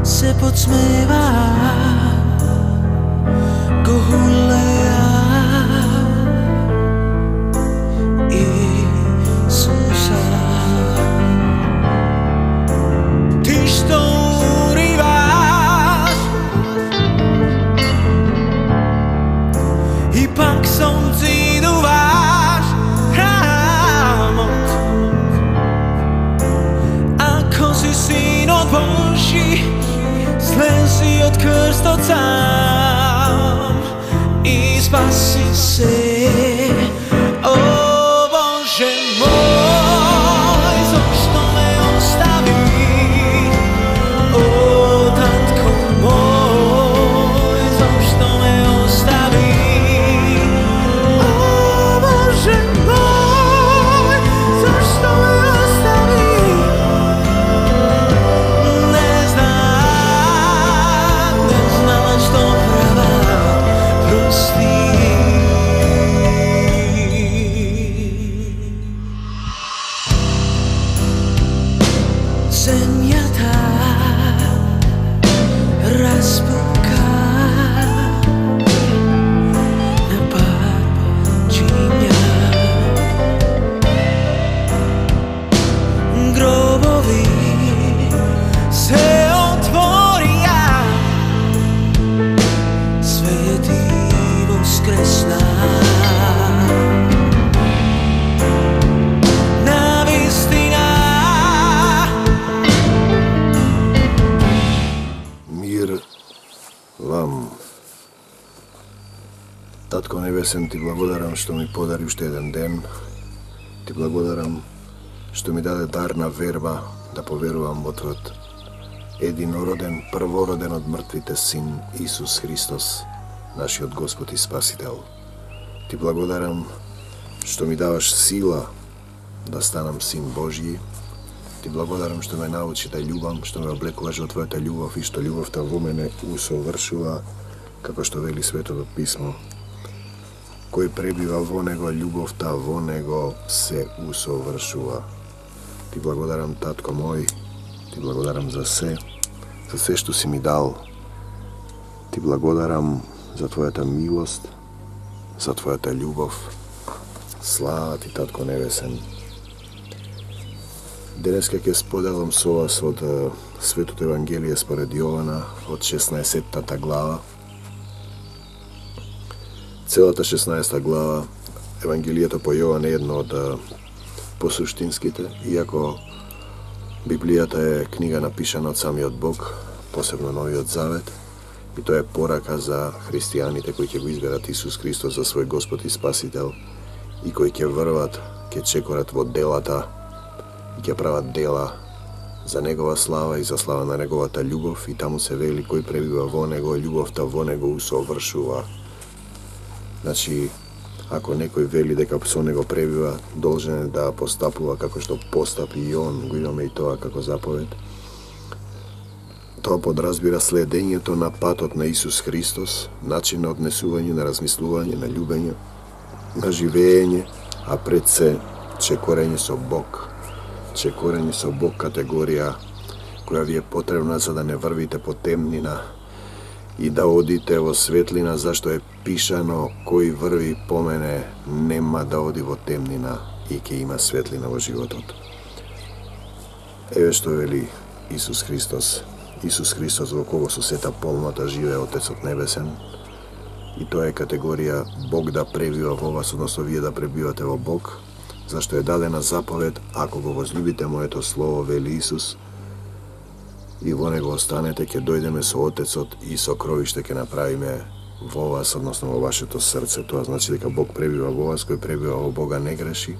se podsmieva ko hulleja Isusa. Ty što urivaš ipak slnci dúvaš rámot, ako si syn od Boží, slezi od krsta sám i spasi se. O Bože môj, zašto me ostaví? O Tatko môj, zašto me ostaví? O Bože môj, zašto me ostaví? Zemia tá razpuká na pár číňa. Groboví se otvoria, svätý voskresná. Вам, Татко Небесен, ти благодарам што ми подари уште еден ден. Ти благодарам што ми даде дар на верба да поверувам во Твојот единороден, првороден од мртвите Син Исус Христос, нашиот Господ и Спасител. Ти благодарам што ми даваш сила да станам Син Божји. Ти благодарам што ме научи да љубам, што ме облекуваш во Твојата љубов и што љубовта во мене усовршува, како што вели Светото Писмо. Кој пребива во него, љубовта во него се усовршува. Ти благодарам, Татко мој, ти благодарам за се што си ми дал. Ти благодарам за Твојата милост, за Твојата љубов. Слава Ти, Татко Небесен. Денеска ќе споделам со вас од Светото Евангелие според Јована, од 16-та глава. Целата 16-та глава, Евангелието по Јован е едно од посуштинските, иако Библијата е книга напишана од самиот Бог, посебно Новиот Завет, и тоа е порака за христијаните кои ќе го изберат Исус Христос за свој Господ и Спасител и кои ќе врват, ќе чекорат во делата и ќе прават дела за Негова слава и за слава на Неговата љубов, и таму се вели кој пребива во Него, љубовта во Него усовршува. Значи, ако некој вели дека со Него пребива, должен е да постапува како што постапи и Он, го имаме и тоа како заповед. Тоа подразбира следењето на патот на Исус Христос, начин на однесување, на размислување, на љубење, на живење, а пред се чекорење со Бог. Чекорење со Бог категорија која ви е потребна за да не врвите по темнина и да одите во светлина, зашто е пишано кој врви по мене нема да оди во темнина и ќе има светлина во животот. Еве што вели Исус Христос. Исус Христос во кого со сета полнота живее Отецот Небесен, и тоа е категорија Бог да пребива во вас, односно вие да пребивате во Бог, зашто е дадена заповед: ако го возлюбите моето слово, вели Исус, и во него останете, ќе дојдеме со Отецот и сокровиште ќе направиме во вас, односно во вашето срце. Тоа значи дека Бог пребива во вас. Кој пребива во Бога не греши,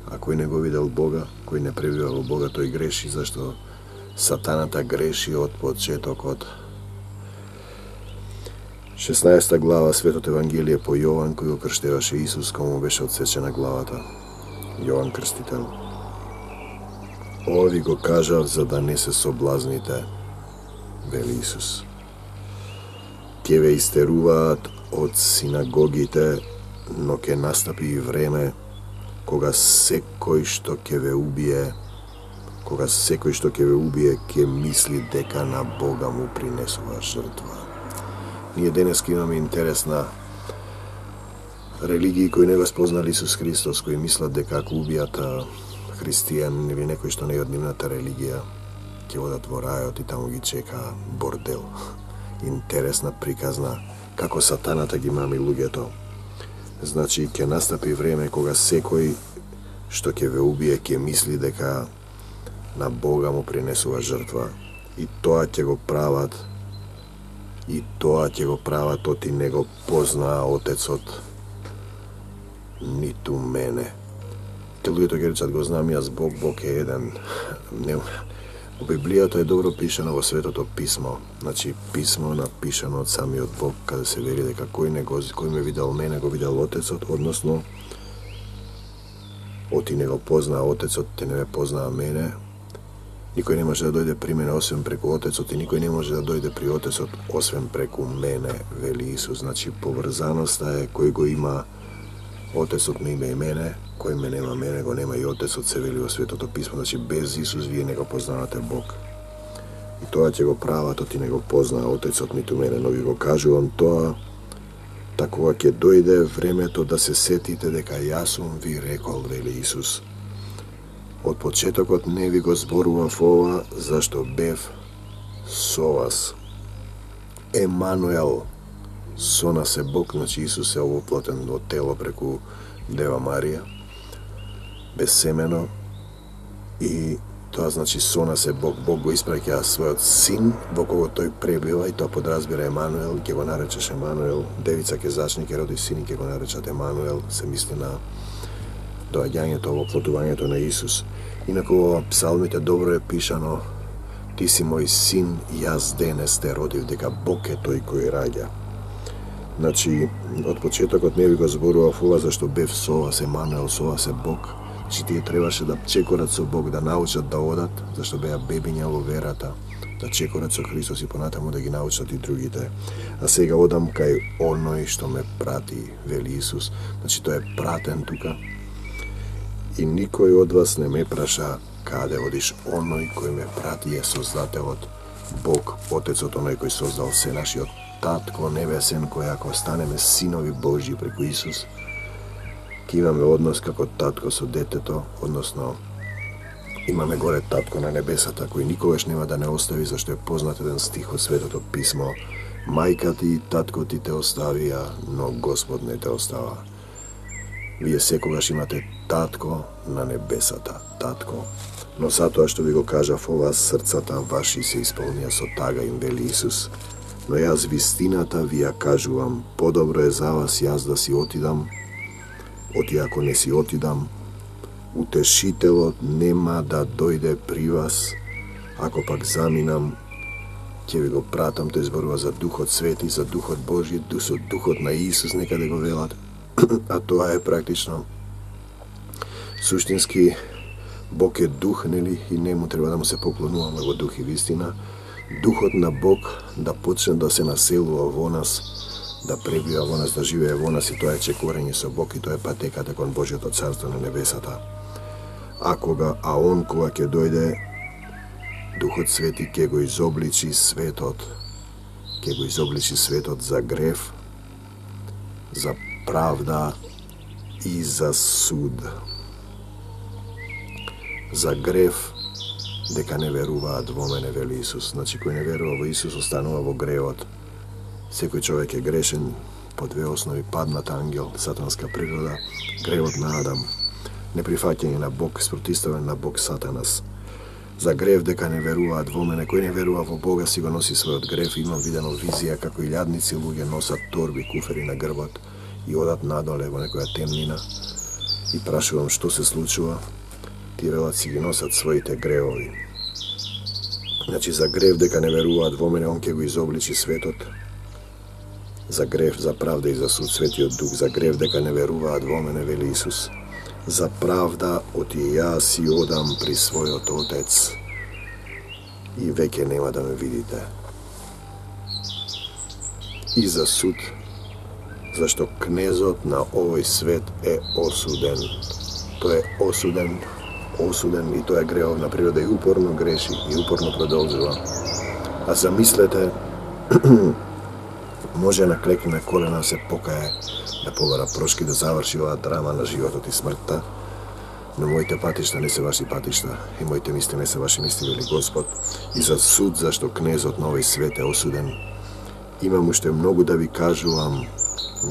а кој не го видел Бога, кој не пребива во Бога, тој греши, зашто сатаната греши од почетокот. 16 глава, Светото Евангелие по Јован, кој го крштеваше Исус, кому беше отсечена главата. Јован Крстител. Ови го кажав за да не се соблазните, вели Исус. Ке ве истеруваат од синагогите, но ке настапи и време кога секој што ке ве убие, кога секој што ќе ве убие ќе мисли дека на Бога му принесува жртва. Ние денеска имаме интерес на религии кои не го спознали Исус Христос, кои мислат дека ако убијат христијан или некој што не е од нивната религија, ќе одат во рајот и таму ги чека бордел. Интересна приказна како сатаната ги мами луѓето. Значи, ќе настапи време кога секој што ќе ве убие ќе мисли дека на Бога му принесува жртва. И тоа ќе го прават, оти не го познаа Отецот, ниту мене. Те луѓето ќе речат, го знам јас Бог, Бог е еден. Во Библијата е добро пишано во Светото Писмо. Значи, писмо напишано од самиот Бог, каде се вели дека кој ме видел мене, го видел Отецот, односно, оти не го познаа Отецот, те не ме познаа мене. Никој не може да дојде при мене освен преку Отецот и никој не може да дојде при Отецот освен преку мене, вели Исус. Значи, поврзаноста е кој го има Отецот ме има и мене, кој ме нема мене, го нема и Отецот, се вели во Светото Писмо. Значи, без Исус вие не го познавате Бог. И тоа ќе го прават, оти не го познаа Отецот ниту мене, но ви го кажувам тоа, такова ќе дојде времето да се сетите дека јас сум ви рекол, вели Исус. Од почетокот не ви го зборував ова, зашто бев со вас. Емануел, со нас е Бог, значи Исус е овоплатен во тело преку Дева Марија, безсемено, и тоа значи со нас е Бог. Бог го испраќа својот син, во кого тој пребива, и тоа подразбира Емануел, ќе го наречеш Емануел, девица ќе зачне, ќе роди син и ќе го наречат Емануел, се мисли на доаѓањето, воплотувањето на Исус. Инаку во псалмите добро е пишано: ти си мој син, јас денес те родив, дека Бог е тој кој раѓа. Значи, од почетокот не ви го зборував ова, зашто бев со вас, Емануел, со вас е Бог. Значи, тие требаше да чекорат со Бог, да научат да одат, зашто беа бебиња во верата, да чекорат со Христос и понатаму да ги научат и другите. А сега одам кај оној што ме прати, вели Исус. Значи, тој е пратен тука. И никој од вас не ме праша каде одиш. Оној кој ме прати е Создателот, Бог, Отецот, оној кој создал се, нашиот Татко небесен, кој ако станеме синови Божји преку Исус, ќе имаме однос како татко со детето, односно имаме горе Татко на небесата, кој никогаш нема да не остави, зашто е познат еден стих од Светото Писмо: мајка ти и татко ти те оставија, но Господ не те остава. Вие секогаш имате Татко на небесата, Татко. Но затоа што ви го кажав ова, срцата ваши се исполнија со тага, им вели Исус. Но јас вистината ви ја кажувам, подобро е за вас јас да си отидам, оти ако не си отидам, утешителот нема да дојде при вас, ако пак заминам, ќе ви го пратам. Тој зборува за Духот Свети, за Духот Божи, Духот на Исус, некаде го велат. А тоа е практично суштински Бог е дух, нели, и не му треба да му се поклонуваме во дух и вистина. Духот на Бог да почне да се населува во нас, да пребива во нас, да живее во нас, и тоа е чекорење со Бог, и тоа е патеката кон Божјото царство на небесата. А он кога ќе дојде, Духот Свети ќе го изобличи светот, за грев, за правда и за суд. За грев, дека не веруваат во мене, вели Исус. Значи, кој не верува во Исус, останува во гревот. Секој човек е грешен по две основи: паднат ангел, сатанска природа, гревот на Адам, неприфаќање на Бог, спротивставен на Бог Сатанас. За грев дека не веруваат во мене, кој не верува во Бога си го носи својот грев. Имам видено визија како илјадници луѓе носат торби, куфери на грбот и одат надоле во некоја темнина, и прашувам што се случува. Тие велат си ги носат своите гревови. Значи, за грев дека не веруваат во мене, он ќе го изобличи светот. За грев, за правда и за суд, Светиот Дух. За грев дека не веруваат во мене, вели Исус. За правда, оти јас си одам при својот Отец и веќе нема да ме видите. И за суд, зашто кнезот на овој свет е осуден. Тој е осуден осуден и тоа е гревовна природа и упорно греши и упорно продолжува. А замислете, може на клекне колена се покае, да побара прошки, да заврши оваа драма на животот и смртта, но моите патишта не се ваши патишта и моите мисли не се ваши мисли, вели Господ. И за суд, зашто кнезот на овој свет е осуден, имам уште многу да ви кажувам,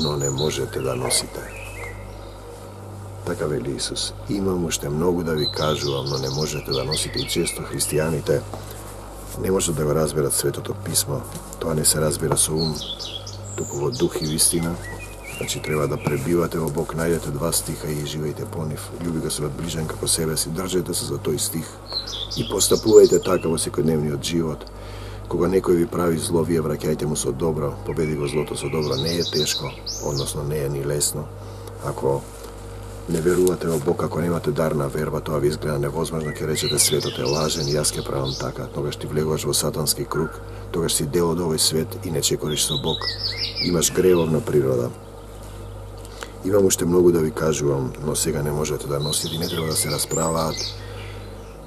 но не можете да носите. Така вели Исус. Имам уште многу да ви кажувам, но не можете да носите. И често христијаните не можат да го разберат Светото Писмо. Тоа не се разбира со ум, туку во дух и вистина. Значи треба да пребивате во Бог, најдете 2 стиха и живејте по нив. Љуби го својот ближен како себе си, држете се за тој стих и постапувајте така во секојдневниот живот. Кога некој ви прави зло, вие враќајте му со добро, победи го злото со добро. Не е тешко, односно не е ни лесно. Ако не верувате во Бог, ако немате дар на верба, тоа ви изгледа невозможно, ќе речете светот е лажен и јас ќе правам така. Тогаш ти влегуваш во сатански круг, тогаш си дел од овој свет и не чекориш со Бог. Имаш гревовна природа. Имам уште многу да ви кажувам, но сега не можете да носите и не треба да се расправаат.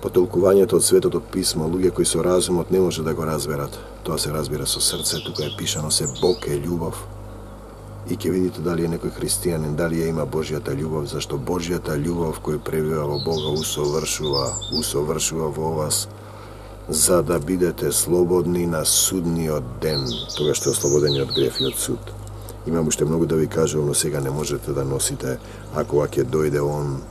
По толкувањето од Светото Писмо, луѓе кои со разумот не може да го разберат. Тоа се разбира со срце, тука е пишано се Бог е љубов. И ќе видите дали е некој христијанин, дали ја има Божјата љубов, зашто Божјата љубов кој пребива во Бога усовршува во вас, за да бидете слободни на судниот ден, тогаш сте ослободени од грев и од суд. Имам уште многу да ви кажувам, но сега не можете да носите, ако ќе дојде Он,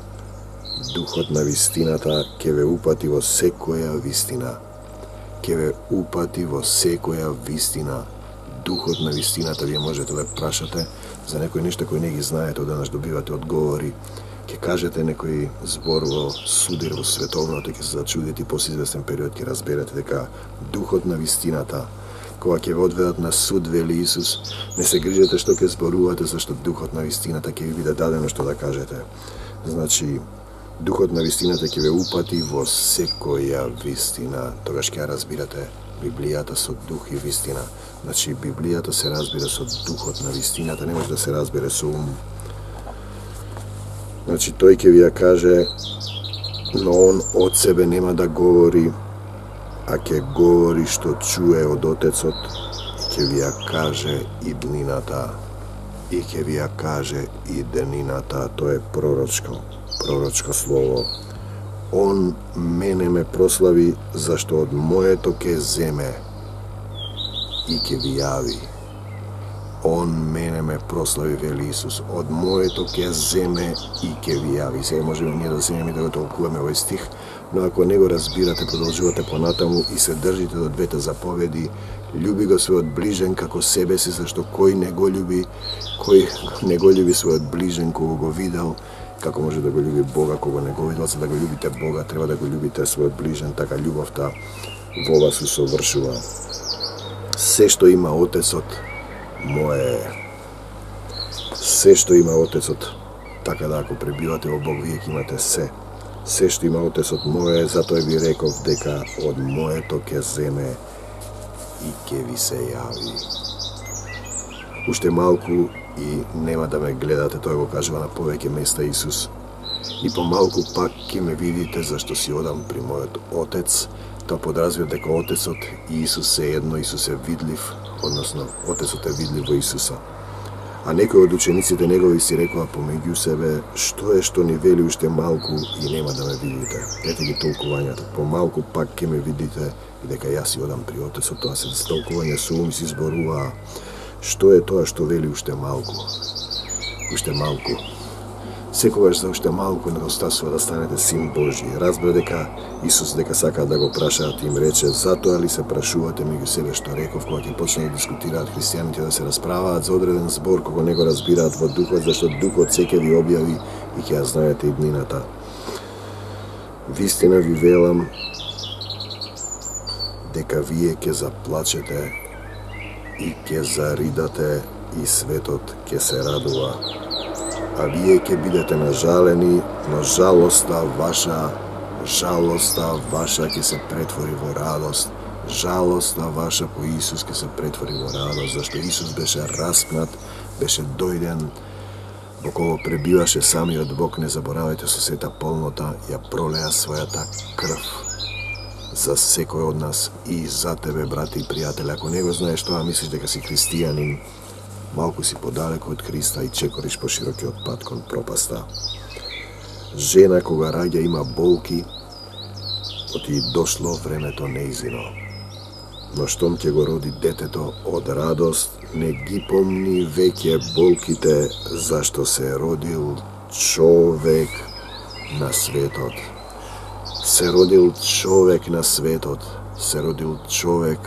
Духот на вистината, ќе ве упати во секоја вистина. Ќе ве упати во секоја вистина. Духот на вистината, вие можете да прашате за некои нешта кои не ги знаете, одеднаш добивате одговори. Ќе кажете некој збор во судир во световното, ќе се зачудите и после известен период ќе разберете дека Духот на вистината, кога ќе ве одведат на суд, вели Исус, не се грижете што ќе зборувате, зашто Духот на вистината ќе ви биде дадено што да кажете. Значи, Духот на вистината ќе ве упати во секоја вистина. Тогаш ќе разбирате Библијата со дух и вистина. Значи, Библијата се разбира со Духот на вистината, не може да се разбере со ум. Значи, тој ќе ви ја каже, но Он од себе нема да говори, а ќе говори што чуе од Отецот, ќе ви ја каже и днината. И ќе ви ја каже и днината. Тоа е пророчко слово. Он мене ме прослави, зашто од моето ќе земе и ќе ви јави. Он мене ме прослави, вели Исус, од моето ќе земе и ќе ви јави. Сега можеме ние да земеме и да го толкуваме овој стих, но ако не го разбирате, продолжувате понатаму и се држите до 2 заповеди, љуби го својот ближен како себе си, зашто кој не го љуби својот ближен кога го видел, како може да го љуби Бога кога не го видел? За да го љубите Бога, треба да го љубите својот ближен, така љубовта во вас усовршува. Се што има Отецот, мое е. Се што има Отецот, така да ако пребивате во Бог, вие ќе имате се. Се што има Отецот, мое е, затоа ви реков дека од моето ќе земе и ќе ви се јави. Уште малку и нема да ме гледате, тоа го кажува на повеќе места Исус. И помалку пак ќе ме видите, зашто си одам при мојот Отец. Тоа подразбира дека Отецот и Исус се едно, Исус е видлив, односно Отецот е видлив во Исуса. А некои од учениците негови си рекува помеѓу себе, што е што ни вели уште малку и нема да ме видите. Ете ги толкувањата. Помалку пак ќе ме видите и дека јас си одам при Отецот. Тоа се толкување со ум си зборува. Што е тоа што вели уште малку? Уште малку. Секогаш за уште малку недостасува да станете син Божји. Разбра дека Исус дека сака да го прашаат, им рече, затоа ли се прашувате меѓу себе што реков, кога ќе почнат да дискутираат христијаните, да се расправаат за одреден збор кога не го разбираат во духот, зашто духот секој ви објави и ќе ја знаете и днината. Вистина ви велам дека вие ќе заплачете и ќе заридате и светот ќе се радува. А вие ќе бидете нажалени, но жалоста ваша ќе се претвори во радост. Жалоста ваша по Исус ќе се претвори во радост, зашто Исус беше распнат, беше дојден Во кој пребиваше самиот Бог, не заборавајте, со сета полнота ја пролеа својата крв за секој од нас и за тебе, брати и пријатели. Ако не го знаеш тоа, мислиш дека си христијанин, малку си подалеку од Христа и чекориш по широкиот пат кон пропаста. Жена кога раѓа има болки, оти дошло времето неизино. Но штом ќе го роди детето од радост, не ги помни веќе болките зашто се родил човек на светот. Се родил човек на светот, се родил човек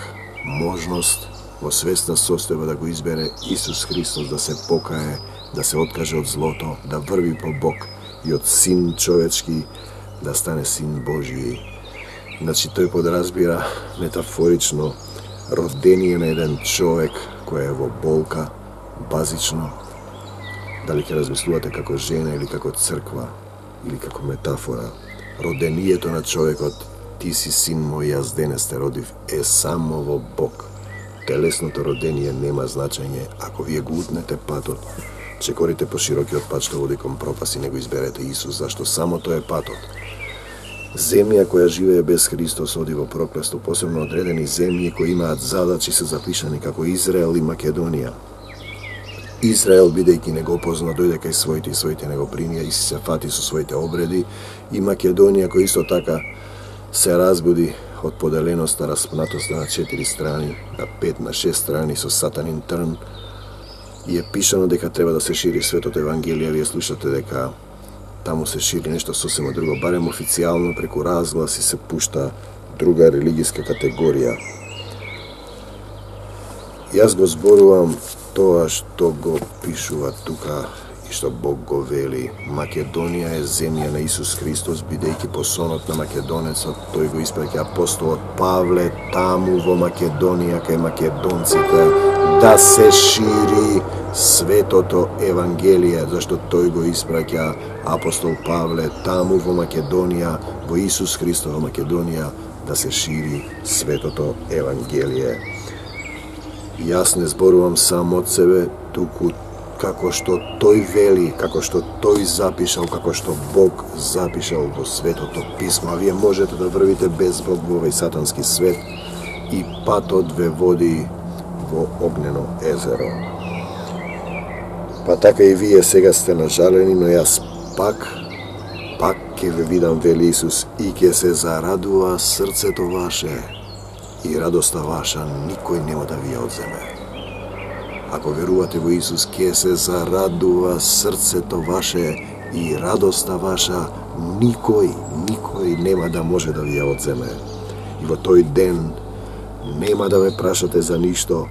можност во свесна состојба да го избере Исус Христос, да се покае, да се откаже од злото, да врви по Бог и од син човечки да стане син Божји. Значи тој подразбира метафорично родение на еден човек кој е во болка, базично. Дали ќе размислувате како жена или како црква или како метафора. Родението на човекот, ти си син мој, јас денес те родив, е само во Бог. Телесното родение нема значење. Ако вие го утнете патот, чекорите по широкиот пат што води кон пропаст и не го изберете Исус, зашто само тој е патот. Земја која живее без Христос оди во проклество, посебно одредени земји кои имаат задачи се запишани како Израел и Македонија. Израел, бидејќи не го позна, дојде кај своите и своите не го примија и се фати со своите обреди, и Македонија која исто така се разбуди од поделеноста, распнатоста на 4 страни, на 5, на 6 страни со сатанин трн, и е пишано дека треба да се шири светот Евангелие. Вие слушате дека таму се шири нешто сосема друго, барем официјално преку разгласи се пушта друга религиска категорија. Јас го зборувам тоа што го пишува тука и што Бог го вели. Македонија е земја на Исус Христос, бидејќи по сонот на македонецот тој го испраќа апостолот Павле таму во Македонија кај македонците да се шири светото Евангелие, зашто тој го испраќа апостол Павле таму во Македонија, во Исус Христос во Македонија, да се шири светото Евангелие. Јас не зборувам сам од себе, туку како што тој вели, како што тој запишал, како што Бог запишал во Светото Писмо. Вие можете да врвите без Бог во овој сатански свет и патот ве води во огнено езеро. Па така и вие сега сте нажалени, но јас пак ќе ве видам, вели Исус, и ќе се зарадува срцето ваше и радоста ваша никој нема да ви ја одземе. Ако верувате во Исус, ќе се зарадува срцето ваше и радоста ваша никој нема да може да ви ја одземе. И во тој ден нема да ме прашате за ништо,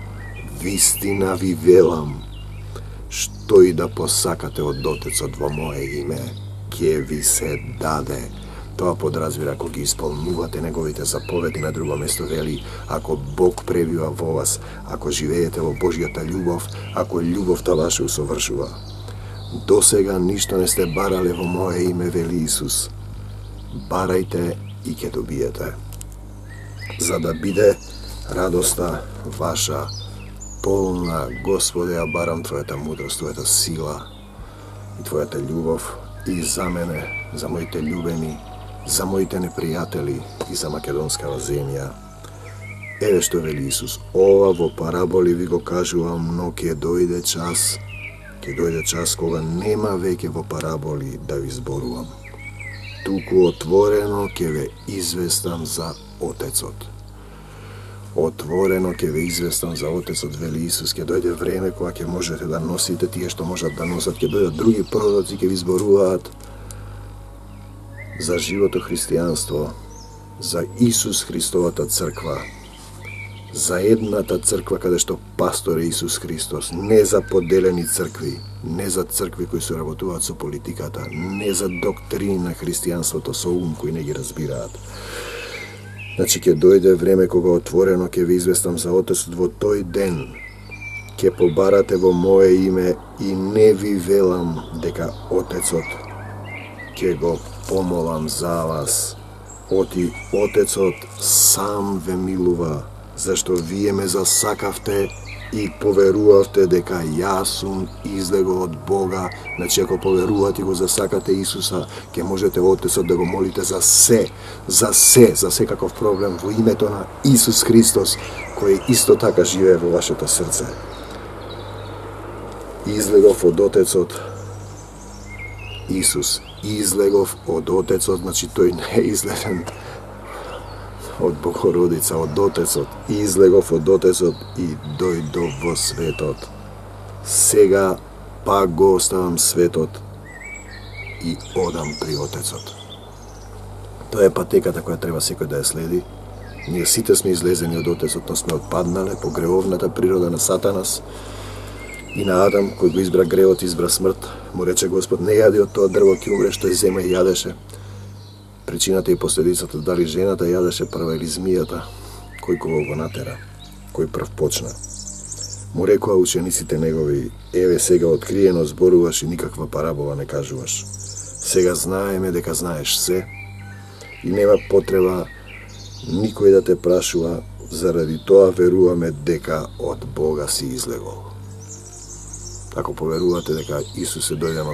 вистина ви велам, што и да посакате од Отецот во мое име, ќе ви се даде. Тоа подразбира ако ги исполнувате неговите заповеди. На друго место вели, ако Бог пребива во вас, ако живеете во Божјата љубов, ако љубовта ваша усовршува. Досега ништо не сте барале во мое име, вели Исус. Барајте и ќе добиете. За да биде радоста ваша полна. Господе, ја барам Твојата мудрост, Твојата сила и Твојата љубов и за мене, за моите љубени, за моите непријатели и за македонскава земја. Еве што вели Исус, ова во параболи ви го кажувам, но ќе дојде час кога нема веќе во параболи да ви зборувам. Туку отворено ќе ве известам за Отецот. Отворено ќе ве известам за Отецот, вели Исус. Ќе дојде време кога ќе можете да носите тие што можат да носат, ќе дојдат други пророци, ќе ви зборуваат за живото христијанство, за Исус Христовата црква, за едната црква каде што пастор е Исус Христос, не за поделени цркви, не за цркви кои се работуваат со политиката, не за доктрини на христијанството со ум кои не ги разбираат. Значи ќе дојде време кога отворено ќе ви известам за Отецот. Во тој ден ќе побарате во мое име и не ви велам дека Отецот ќе го помолам за вас. Оти Отецот сам ве милува, зашто вие ме засакавте и поверувавте дека јас сум излегол од Бога. Значи, ако поверувате и го засакате Исуса, ќе можете Отецот да го молите за секаков проблем во името на Исус Христос, кој исто така живее во вашето срце. Излегов од Отецот, Исус, излегов од Отецот, значи тој не е излезен од Богородица, од Отецот, излегов од Отецот и дојдов во светот. Сега пак го оставам светот и одам при Отецот. Тоа е патеката која треба секој да ја следи. Ние сите сме излезени од Отецот, но сме отпаднале по гревовната природа на Сатанас и на Адам, кој го избра гревот, избра смрт. Му рече Господ, не јади од тоа дрво, ќе умреш, тој зема и јадеше. Причината и последицата, дали жената јадеше прва или змијата, кој кого го натера, кој прв почна. Му рекоа учениците негови, еве сега откриено зборуваш и никаква парабола не кажуваш. Сега знаеме дека знаеш се и нема потреба никој да те прашува, заради тоа веруваме дека од Бога си излегол. Ако поверувате дека Исус е дојден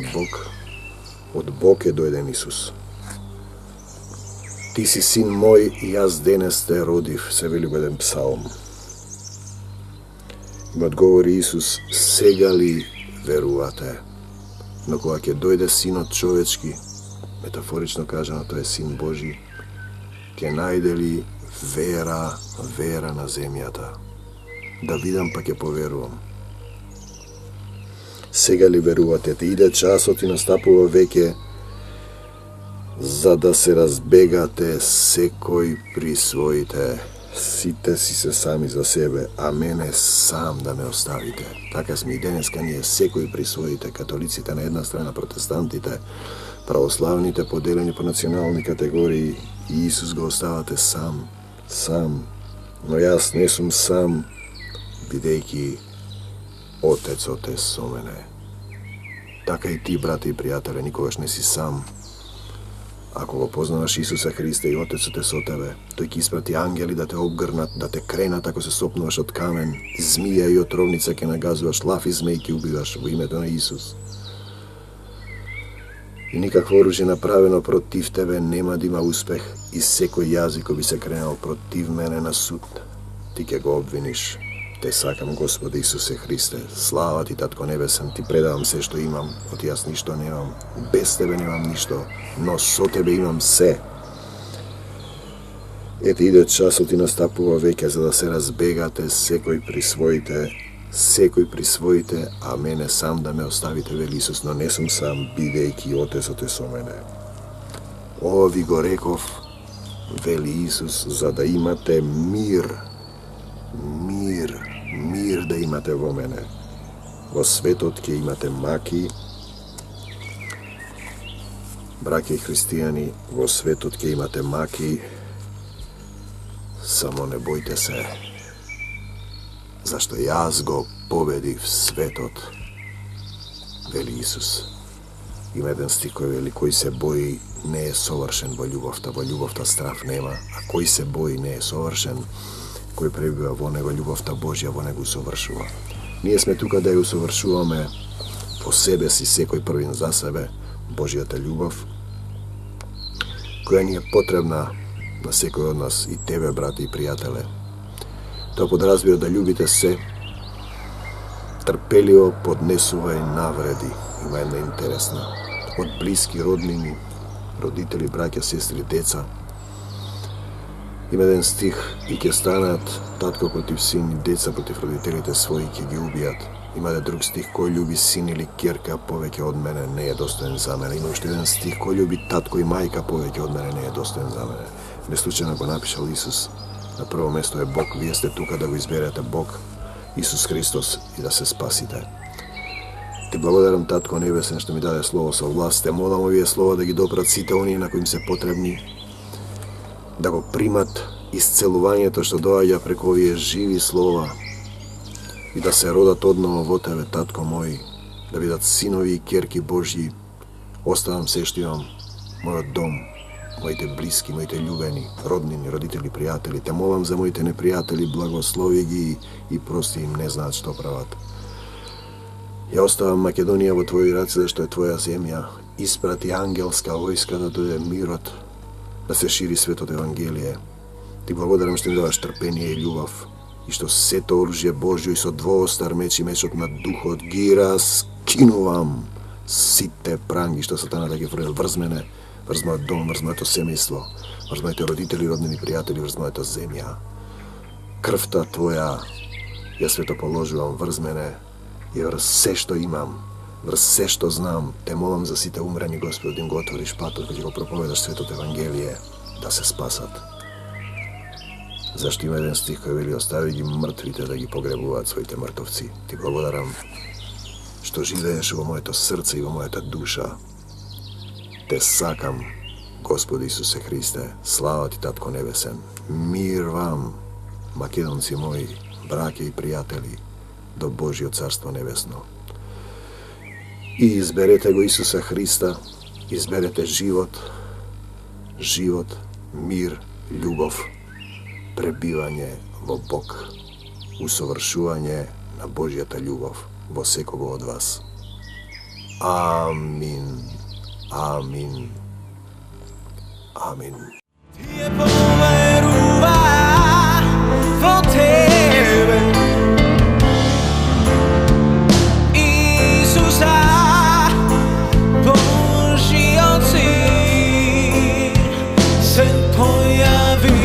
од Бог е дојден Исус. Ти си син мој и јас денес те родив, се вели во еден псалм. Им одговори Исус, сега ли верувате? Но кога ќе дојде Синот човечки, метафорично кажано, тој е Син Божи, ќе најде ли вера на земјата? Да видам па ќе поверувам. Сега ли верувате? Те иде часот и настапува веќе, за да се разбегате секој при своите. Сите си се сами за себе, а мене сам да ме оставите. Така сме и денеска ние, секој при своите, католиците на една страна, протестантите, православните поделени по национални категории, и Исус го оставате сам. Но јас не сум сам, бидејќи Отецот е со мене. Така и ти, брате и пријателе, никогаш не си сам. Ако го познаваш Исуса Христа и Отецот е со тебе, тој ќе испрати ангели да те обгрнат, да те кренат ако се сопнуваш од камен, змија и отровница ќе нагазуваш, лав и змеј ќе убиваш во името на Исус. И никакво оружје направено против тебе нема да има успех, и секој јазик кој би се кренал против мене на суд, ти ќе го обвиниш. Те сакам, Господи Исусе Христе, слава ти, Татко Небесен, ти предавам се што имам, оти јас ништо немам, без тебе немам ништо, но со тебе имам се. Ете иде часот и настапува веќе, за да се разбегате секој при своите, а мене сам да ме оставите, вели Исус, но не сум сам, бидејќи Отецот е со мене. Ова ви го реков, вели Исус, за да имате мир да имате во мене. Во светот ќе имате маки, браќа и христијани, во светот ќе имате маки, само не бојте се, зашто јас го победив светот, вели Исус. Има еден стих кој вели, кој се бои не е совршен во љубовта страф нема, а кој се бои не е совршен, кој пребива во него, љубовта Божја во него усовршува. Ние сме тука да ја усовршуваме во себе си, секој првин за себе, Божјата љубов, која ни е потребна на секој од нас, и тебе, брате и пријателе. Тоа подразбира да љубите се, трпеливо поднесува и навреди. Има една интересна, од блиски, роднини, родители, браќа, сестри, деца. Има еден стих, и ќе станат татко против син и деца против родителите своји, ќе ги убијат. Има еден друг стих, кој љуби син или ќерка повеќе од мене не е достоен за мене. Има уште еден стих, кој љуби татко и мајка повеќе од мене не е достоен за мене. Неслучајно го напишал Исус. На прво место е Бог, вие сте тука да го изберете Бог, Исус Христос, и да се спасите. Ти благодарам, Татко Небесен, што ми даде слово со власт. Те молам овие слова да ги допрат сите оние на кои им се потребни, да го примат исцелувањето што доаѓа преку овие живи слова и да се родат одново во Тебе, Татко мој, да бидат синови и ќерки Божји. Оставам се што имам, мојот дом, моите близки, моите љубени, роднини, родители, пријатели. Те молам за моите непријатели, благослови ги и прости им, не знаат што прават. Ја оставам Македонија во твои раце, зашто е твоја земја. Испрати ангелска војска да дојде мирот, да се шири светот Евангелие. Ти благодарам што им даваш трпение и љубов и што сето оружје Божјо и со двоостар меч и мечот на духот ги раскинувам сите пранги што сатаната ги врз мене, врз мојот дом, врз моето семејство, врз моите родители, роднини, пријатели, врз мојата земја. Крвта Твоја ја свето положувам врз мене и врз се што имам, врз се што знам. Те молам за сите умрени, Господи, да им го отвориш патот, кога ќе го проповедаш светот Евангелие, да се спасат. Зашто има еден стих кој вели: остави ги мртвите да ги погребуваат своите мртовци. Ти благодарам што живееш во моето срце и во мојата душа. Те сакам, Господи Исусе Христе. Слава Ти, Татко Небесен. Мир вам, македонци мои, браќа и пријатели, до Божјо Царство Небесно. И изберете го Исуса Христа, изберете живот, мир, љубов, пребивање во Бог, усовршување на Божјата љубов во секого од вас. Амин. Амин. Амин. Ti poveruva vo Tebe, Isusa, Božji Sin se pojavi.